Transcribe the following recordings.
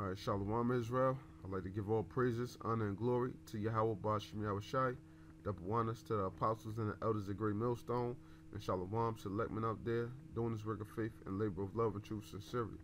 All right, Shalom Israel. I'd like to give all praises, honor, and glory to Yahweh Bashim Yahushai, double honors to the apostles and the elders of Great Millstone, and Shalom to the Lekman out there, doing this work of faith and labor of love and true sincerity.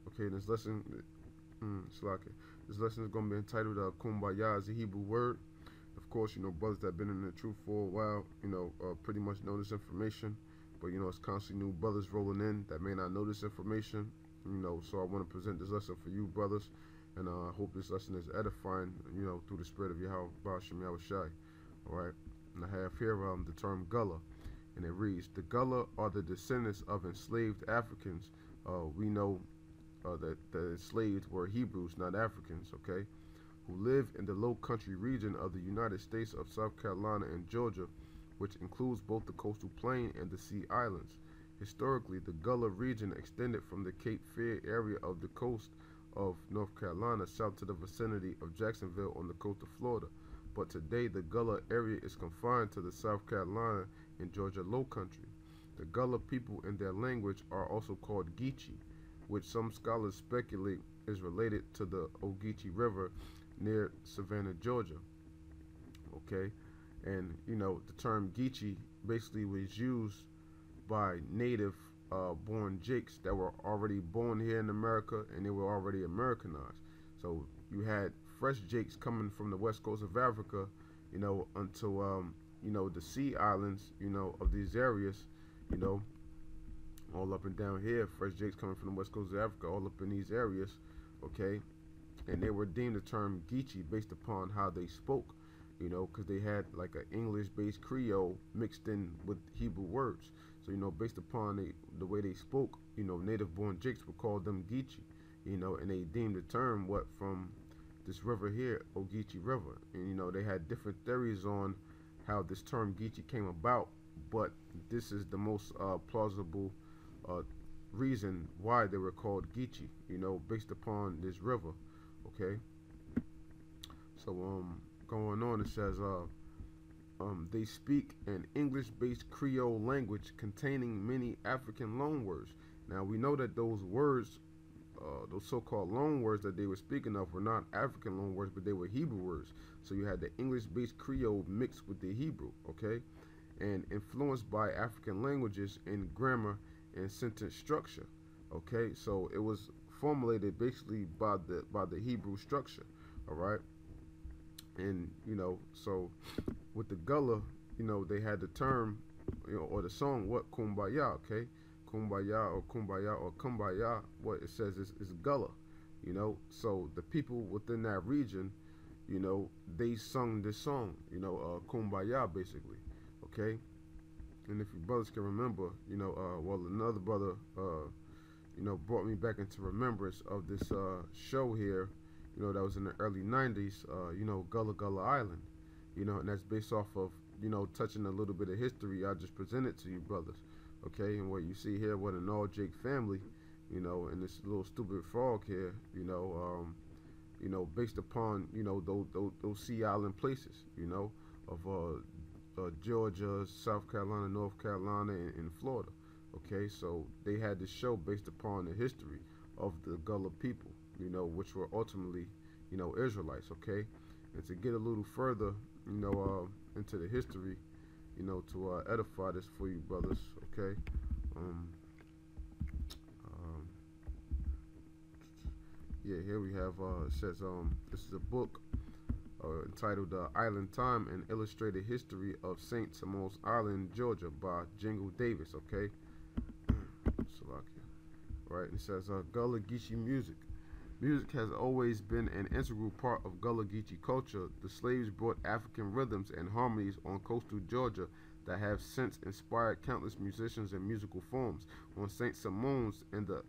Okay, this lesson, this lesson is going to be entitled Kumbayah as a Hebrew word. Of course, brothers that have been in the truth for a while, pretty much know this information, but, it's constantly new brothers rolling in that may not know this information. So I want to present this lesson for you, brothers, and I hope this lesson is edifying, through the spirit of Yahweh Bashim Yahushai. All right, and I have here the term Gullah, and it reads: the Gullah are the descendants of enslaved Africans. We know that the enslaved were Hebrews, not Africans, okay, who live in the low country region of the United States of South Carolina and Georgia, which includes both the coastal plain and the sea islands. Historically, the Gullah region extended from the Cape Fear area of the coast of North Carolina south to the vicinity of Jacksonville on the coast of Florida. But today, the Gullah area is confined to the South Carolina and Georgia low country. The Gullah people and their language are also called Geechee, which some scholars speculate is related to the Ogeechee River near Savannah, Georgia. Okay, and the term Geechee basically was used by native born Jakes that were already born here in America, and they were already Americanized. So you had fresh Jakes coming from the west coast of Africa, until the sea islands, of these areas, all up and down here, fresh Jakes coming from the west coast of Africa, all up in these areas, okay, and they were deemed the term Geechee based upon how they spoke, because they had like an English-based Creole mixed in with Hebrew words. So, based upon the way they spoke, native-born Jakes would call them Geechee, and they deemed the term from this river here, Ogeechee River. And, they had different theories on how this term Geechee came about, but this is the most plausible reason why they were called Geechee, based upon this river, okay? So, going on, it says, they speak an English-based Creole language containing many African loanwords. Now, we know that those words, those so-called loanwords that they were speaking of were not African loanwords, but they were Hebrew words. So you had the English-based Creole mixed with the Hebrew, okay? And influenced by African languages in grammar and sentence structure, okay? So it was formulated basically by the Hebrew structure, all right? And, so with the Gullah, they had the term, or the song, what, Kumbayah, okay? Kumbayah or Kumbayah, what it says is Gullah, So the people within that region, they sung this song, Kumbayah, basically, okay? And if you brothers can remember, well, another brother, brought me back into remembrance of this show here, that was in the early 90s, Gullah Gullah Island, and that's based off of, touching a little bit of history I just presented to you, brothers, okay? And what you see here, what an all Jake family, and this little stupid frog here, based upon, those sea island places, of Georgia, South Carolina, North Carolina, and Florida, okay? So they had this show based upon the history of the Gullah people, which were ultimately, Israelites, okay? And to get a little further, into the history, to edify this for you, brothers, okay? Yeah, here we have, it says, this is a book entitled Island Time, an Illustrated History of St. Simon's Island, Georgia, by Jingle Davis, okay? Right, it says, Gullah Geechee music. Music has always been an integral part of Gullah Geechee culture. The slaves brought African rhythms and harmonies on coastal Georgia that have since inspired countless musicians and musical forms. On St. Simon's in the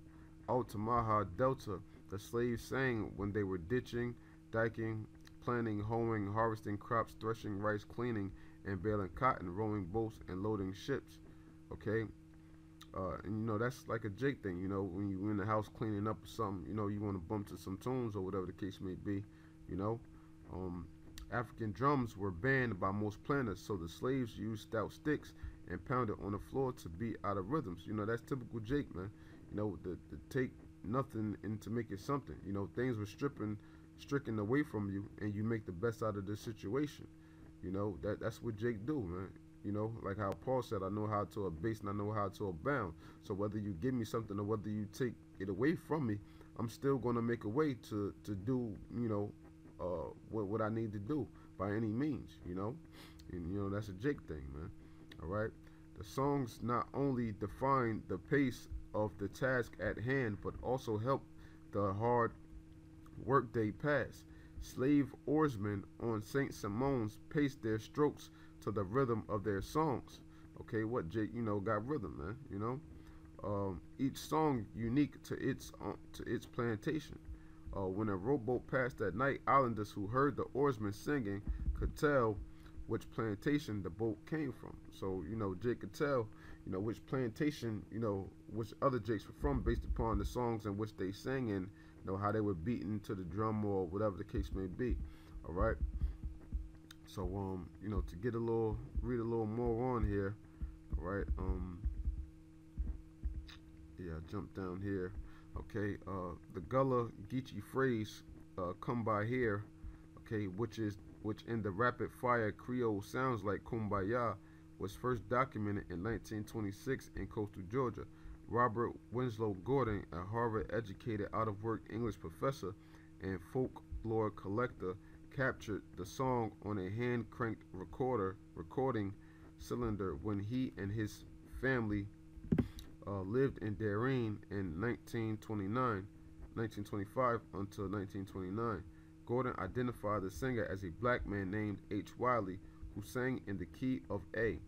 Altamaha Delta, the slaves sang when they were ditching, diking, planting, hoeing, harvesting crops, threshing rice, cleaning and baling cotton, rowing boats, and loading ships. Okay? And that's like a Jake thing, when you're in the house cleaning up or something, you want to bump to some tunes or whatever the case may be, African drums were banned by most planters, so the slaves used stout sticks and pounded on the floor to beat out of rhythms. That's typical Jake, man. To take nothing into make it something. You know, things were stricken away from you, and you make the best out of the situation. You know, that's what Jake do, man. You know, like how Paul said, I know how to abase and I know how to abound. So whether you give me something or whether you take it away from me, I'm still going to make a way to do, you know, what I need to do by any means, you know. And, you know, that's a Jake thing, man. All right. The songs not only define the pace of the task at hand, but also help the hard workday pass. Slave oarsmen on St. Simon's paced their strokes to the rhythm of their songs. Okay, what Jake, you know, got rhythm, man. You know, each song unique to its plantation. When a rowboat passed at night, islanders who heard the oarsmen singing could tell which plantation the boat came from. So, you know, Jake could tell, you know, which plantation, you know, which other Jakes were from based upon the songs in which they sang and, you know, how they were beating to the drum or whatever the case may be. All right. So, you know, to get read a little more on here. All right. Yeah, jump down here. Okay. The Gullah Geechee phrase, "come by here," okay, which in the rapid fire Creole sounds like Kumbayah, was first documented in 1926 in coastal Georgia. Robert Winslow Gordon, a Harvard-educated, out-of-work English professor and folklore collector, captured the song on a hand-cranked recording cylinder when he and his family lived in Darien in 1925 until 1929. Gordon identified the singer as a black man named H. Wiley, who sang in the key of A.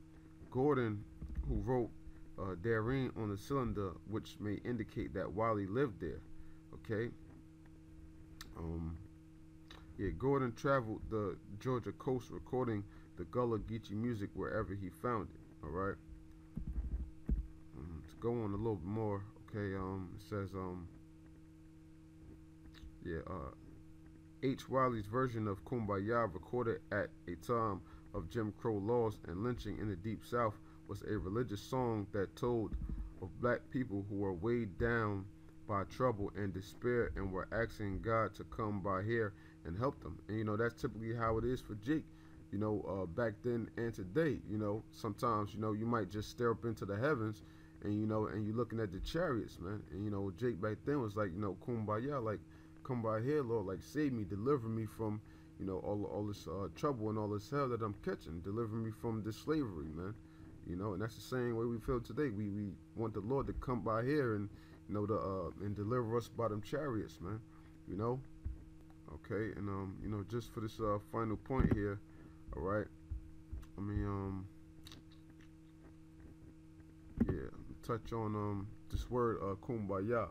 Gordon, who wrote Darien on the cylinder, which may indicate that Wiley lived there. Okay. Yeah, Gordon traveled the Georgia coast recording the Gullah Geechee music wherever he found it. All right. To go on a little bit more, okay. It says, H. Wiley's version of Kumbayah, recorded at a time of Jim Crow laws and lynching in the Deep South, was a religious song that told of black people who were weighed down by trouble and despair and were asking God to come by here and help them. And, you know, that's typically how it is for Jake, you know, back then and today. You know, sometimes, you know, you might just stare up into the heavens and, you know, and you're looking at the chariots, man. And, you know, Jake back then was like, you know, Kumbaya, like, come by here, Lord, like, save me, deliver me from, you know, all this trouble and all this hell that I'm catching. Deliver me from this slavery, man. You know, and that's the same way we feel today. We want the Lord to come by here and, you know, and deliver us by them chariots, man. You know. Okay, and you know, just for this final point here, all right. I mean, yeah, touch on this word kumbaya.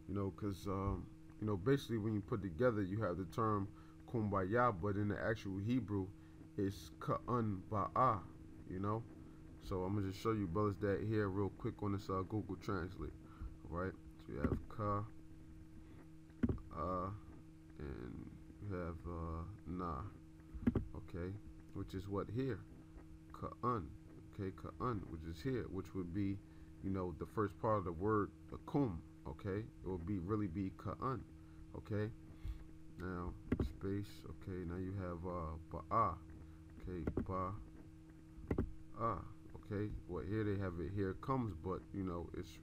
You know, because you know, basically when you put together, you have the term kumbaya, but in the actual Hebrew, it's ka'an ba'a. You know. So I'm gonna just show you brothers that here real quick on this Google Translate. All right. So you have ka, and you have na. Okay, which is what here, ka'an. Okay, ka'an, which is here, which would be, you know, the first part of the word kum. Okay, it would really be ka'an. Okay. Now space. Okay. Now you have ba'a. Okay, ba'a. Okay, well here they have it, here it comes, but you know, it's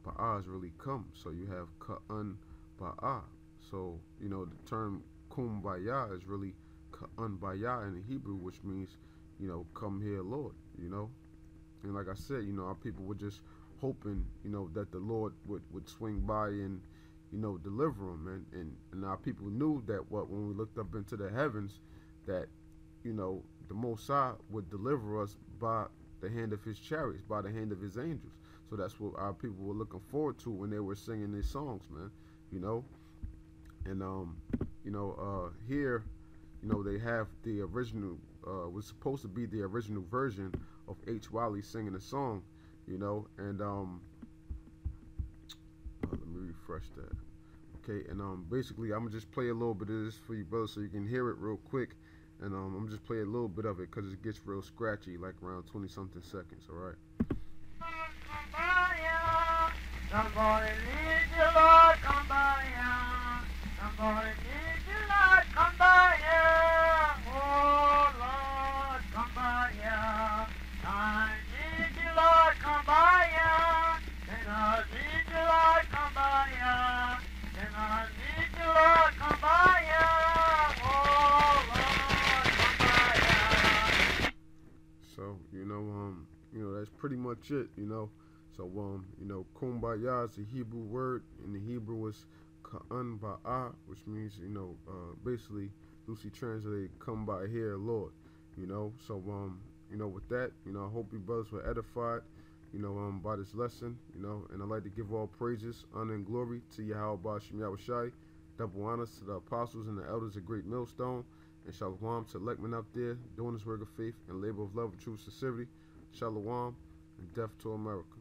ba'a is really come, so you have ka'an ba'a. So, you know, the term kumbaya is really ka'an baya in the Hebrew, which means, you know, come here, Lord, you know. And like I said, you know, our people were just hoping, you know, that the Lord would swing by and, you know, deliver them. And our people knew that when we looked up into the heavens, that, you know, the Most High would deliver us by the hand of his chariots, by the hand of his angels. So that's what our people were looking forward to when they were singing these songs, man. You know, and you know, here, you know, they have the original, was supposed to be the original version of H. Wiley singing the song, you know, and let me refresh that. Okay, and basically, I'm gonna just play a little bit of this for you, brothers, so you can hear it real quick. And I'm just play a little bit of it because it gets real scratchy, like around 20-something seconds. All right. you, Lord, Kumbayah. I'm gonna need you, Lord, Kumbayah. Oh, Lord, Kumbayah. I need you, Lord, Kumbayah. And I need you, Lord, Kumbayah. And I need you, Lord, Kumbayah. Oh, Lord, Kumbayah. So, that's pretty much it, So, Kumbayah is a Hebrew word. In the Hebrew, it's Kumbayah, which means, basically, loosely translated, come by here, Lord. So, with that, I hope you brothers were edified, by this lesson, and I'd like to give all praises, honor, and glory to Yahweh Bashim Yahushai, double honors to the apostles and the elders of Great Millstone, and shalom to Lekman up there, doing this work of faith and labor of love and true sincerity. Shalom and death to America.